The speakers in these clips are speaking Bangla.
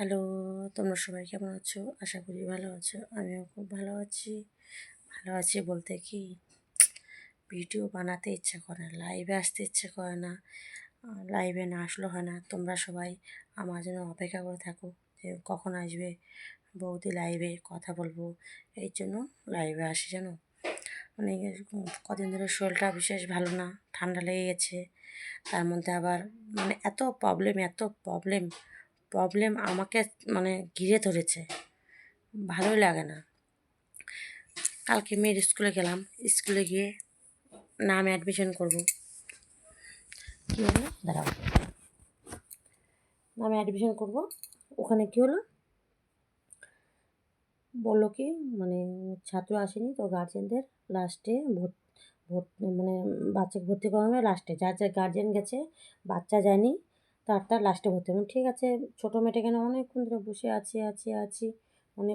হ্যালো, তোমরা সবাই কেমন আছো? আশা করি ভালো আছো। আমিও খুব ভালো আছি। ভালো আছি বলতে কি, ভিডিও বানাতে ইচ্ছে করে না, লাইভে আসতে ইচ্ছে করে না। লাইভে না আসলেও হয় না। তোমরা সবাই আমার জন্য অপেক্ষা করে থাকো যে কখন আসবে বৌদি লাইভে কথা বলবো। এই জন্য লাইভে আসি জানো। মানে কদিন ধরে শরীরটা বিশেষ ভালো না, ঠান্ডা লেগে গেছে। তার মধ্যে আবার মানে এত প্রবলেম প্রবলেম আমাকে মানে ঘিরে ধরেছে, ভালোই লাগে না। কালকে মেয়ের স্কুলে গেলাম, স্কুলে গিয়ে নাম অ্যাডমিশন করব। কী হলো দাঁড়াও, নামে অ্যাডমিশন করব। ওখানে কী হলো, বললো কি মানে ছাত্র আসেনি তো গার্জেনদের লাস্টে ভোট ভোট মানে বাচ্চাকে ভর্তি করানো লাস্টে, যার যার গার্জেন গেছে বাচ্চা যায়নি তার লাস্টে ভর্তি হবে। ঠিক আছে, ছোটো মেয়েটা কেন অনেকক্ষণ ধরে বসে আছি মানে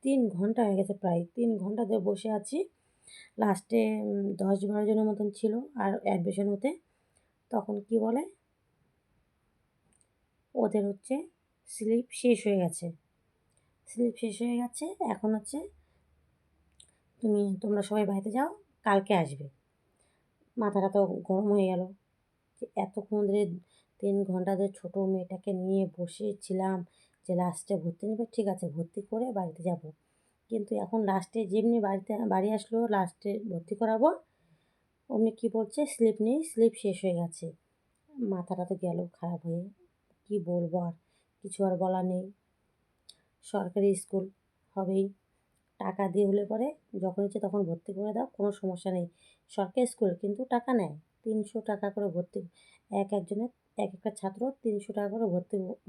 3 ঘন্টা হয়ে গেছে, প্রায় 3 ঘন্টা ধরে বসে আছি। লাস্টে 10-12 জনের মতন ছিল আর অ্যাডমিশন হতে। তখন কি বলে, ওদের হচ্ছে স্লিপ শেষ হয়ে গেছে। এখন হচ্ছে তোমরা সবাই বাড়িতে যাও, কালকে আসবে। মাথাটা তো গরম হয়ে গেল যে এতক্ষণ ধরে 3 ঘন্টা ধরে ছোটো মেয়েটাকে নিয়ে বসেছিলাম যে লাস্টে ভর্তি নেবে। ঠিক আছে, ভর্তি করে বাড়িতে যাব। কিন্তু এখন লাস্টে যেমনি বাড়ি আসলো, লাস্টে ভর্তি করাবো, অমনি কী বলছে স্লিপ নেই, স্লিপ শেষ হয়ে গেছে। মাথাটা তো গেল খারাপ হয়ে। কী বলবো, আর কিছু আর বলার নেই। সরকারি স্কুল হবেই, টাকা দিয়ে হলে পরে যখন ইচ্ছে তখন ভর্তি করে দাও, কোনো সমস্যা নেই। সরকারি স্কুল কিন্তু টাকা নেয়, 300 টাকা করে ভর্তি। একজনের একটা ছাত্র 300 টাকা করে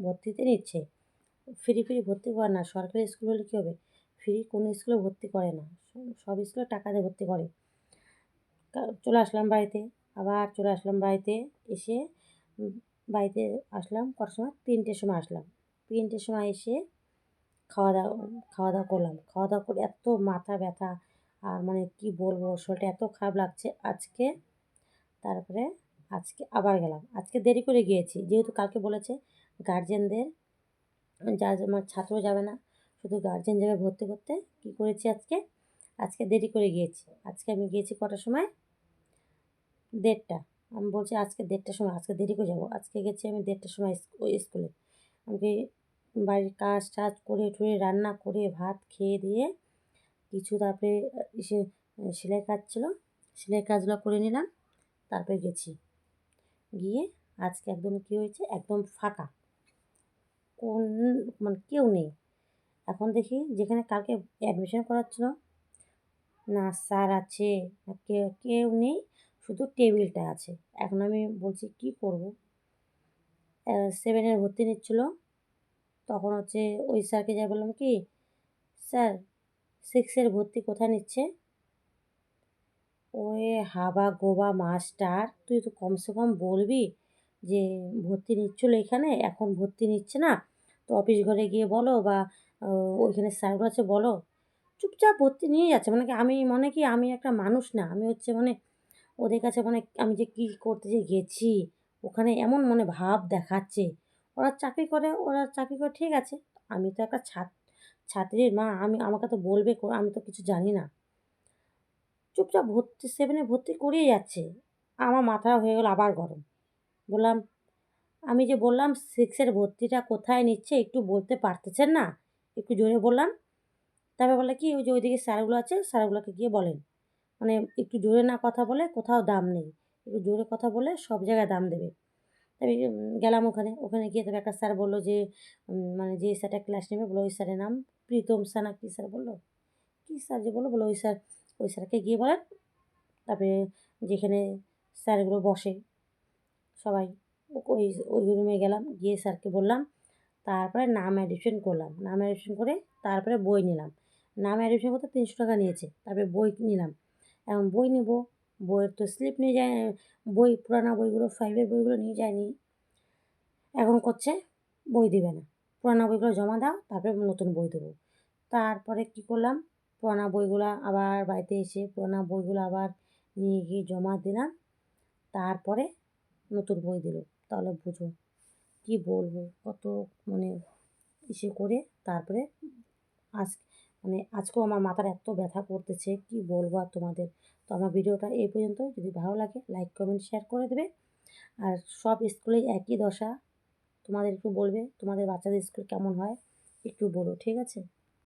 ভর্তিতে নিচ্ছে। ফ্রি ভর্তি করে না। সরকারি স্কুল হলে কী হবে, ফ্রি কোনো স্কুলে ভর্তি করে না, সব স্কুলে টাকা দিয়ে ভর্তি করে। চলে আসলাম বাড়িতে, এসে বাড়িতে আসলাম কটার সময়, 3টের সময় আসলাম। 3টের সময় এসে খাওয়া দাওয়া করলাম। খাওয়া দাওয়া করে এত মাথা ব্যথা, আর মানে কি বলবো, শরীরটা এত খারাপ লাগছে আজকে। তারপরে আজকে আবার গেলাম। আজকে দেরি করে গিয়েছি, যেহেতু কালকে বলেছে গার্জেনদের, আমার ছাত্র যাবে না, শুধু গার্জেন যাবে ভর্তি করতে। কী করেছি আজকে দেরি করে গিয়েছি। আজকে আমি গিয়েছি কটার সময়, 1:30। আমি বলছি আজকে 1:30টার সময়, আজকে দেরি করে যাবো। আজকে গেছি আমি 1:30টার সময় ওই স্কুলে। আমাকে বাড়ির কাজ টাজ করে ঠুরে রান্না করে ভাত খেয়ে দিয়ে কিছু, তারপরে এসে সেলাই কাজ ছিল, সেলাই কাজগুলো করে নিলাম। তারপরে গেছি, গিয়ে আজকে একদম কী হয়েছে, একদম ফাঁকা, কোন মানে কেউ নেই। এখন দেখি যেখানে কালকে অ্যাডমিশন করাচ্ছিল, না স্যার আছে না কেউ নেই, শুধু টেবিলটা আছে। এখন আমি বলছি কি করব। 7-এর ভর্তি নিচ্ছিল, তখন হচ্ছে ওই স্যারকে যাই বললাম কি, স্যার 6-এর ভর্তি কোথায় নিচ্ছে? ওরে হাবা গোবা মাস্টার, তুই তো কমসে কম বলবি যে ভর্তি নিচ্ছিল এখানে, এখন ভর্তি নিচ্ছে না, তো অফিস ঘরে গিয়ে বলো, বা ওইখানে স্যারগুলো আছে বলো। চুপচাপ ভর্তি নিয়ে যাচ্ছে, মানে কি আমি একটা মানুষ না, আমি হচ্ছে মানে ওদের কাছে মানে আমি যে কী করতে যে গেছি ওখানে, এমন মানে ভাব দেখাচ্ছে। ওরা চাকরি করে ঠিক আছে, আমি তো একটা ছাত্রীর মা, আমাকে তো বলবে, আমি তো কিছু জানি না। চুপচাপ 7-এ ভর্তি করিয়ে যাচ্ছে। আমার মাথা হয়ে গেল আবার গরম। বললাম, আমি যে বললাম 6-এর ভর্তিটা কোথায় নিচ্ছে একটু বলতে পারতেছেন না? একটু জোরে বললাম। তারপর বলে কি, ওই যে ওইদিকে স্যারগুলো আছে, স্যারগুলোকে গিয়ে বলেন। মানে একটু জোরে না কথা বলে কোথাও দাম নেই। একটু জোরে কথা বলে সব জায়গায় দাম দেবে। আমি গেলাম ওখানে গিয়ে তবে একটা স্যার বলল যে মানে যে স্যারটা ক্লাস নেবে, বললো ওই স্যারের নাম প্রীতম স্যার না কী স্যার বললো? কী স্যার যে বললো, ওই স্যারকে গিয়ে বলেন। তারপরে যেখানে স্যারগুলো বসে সবাই, ওই ওই রুমে গেলাম, গিয়ে স্যারকে বললাম। তারপরে নাম অ্যাডমিশন করলাম। নাম অ্যাডমিশন করে তারপরে বই নিলাম। নাম অ্যাডমিশন করতে 300 টাকা নিয়েছে। তারপরে বই নিলাম। এখন বই নিব, বইয়ের তো স্লিপ নিয়ে যায়, বই পুরানো বইগুলো 5-এর বইগুলো নিয়ে যায়নি। এখন করছে বই দিবে না, পুরানো বইগুলো জমা দাও, তারপরে নতুন বই দেবো। তারপরে কী করলাম, পুরানো বইগুলো আবার বাড়িতে এসে পুরানো বইগুলো আবার নিয়ে গিয়ে জমা দিলাম। তারপরে নতুন বই দিল। তাহলে বুঝো কি বলবো? কত মানে ইসে করে তারপরে আজ আজকেও আমার মাথার এত ব্যথা করতেছে, কি বলবো আর তোমাদের। তো আমার ভিডিওটা এই পর্যন্ত। যদি ভালো লাগে লাইক, কমেন্ট, শেয়ার করে দেবে। আর সব স্কুলেই একই দশা। তোমাদের একটু বলবে তোমাদের বাচ্চাদের স্কুল কেমন হয়? একটু বলো, ঠিক আছে?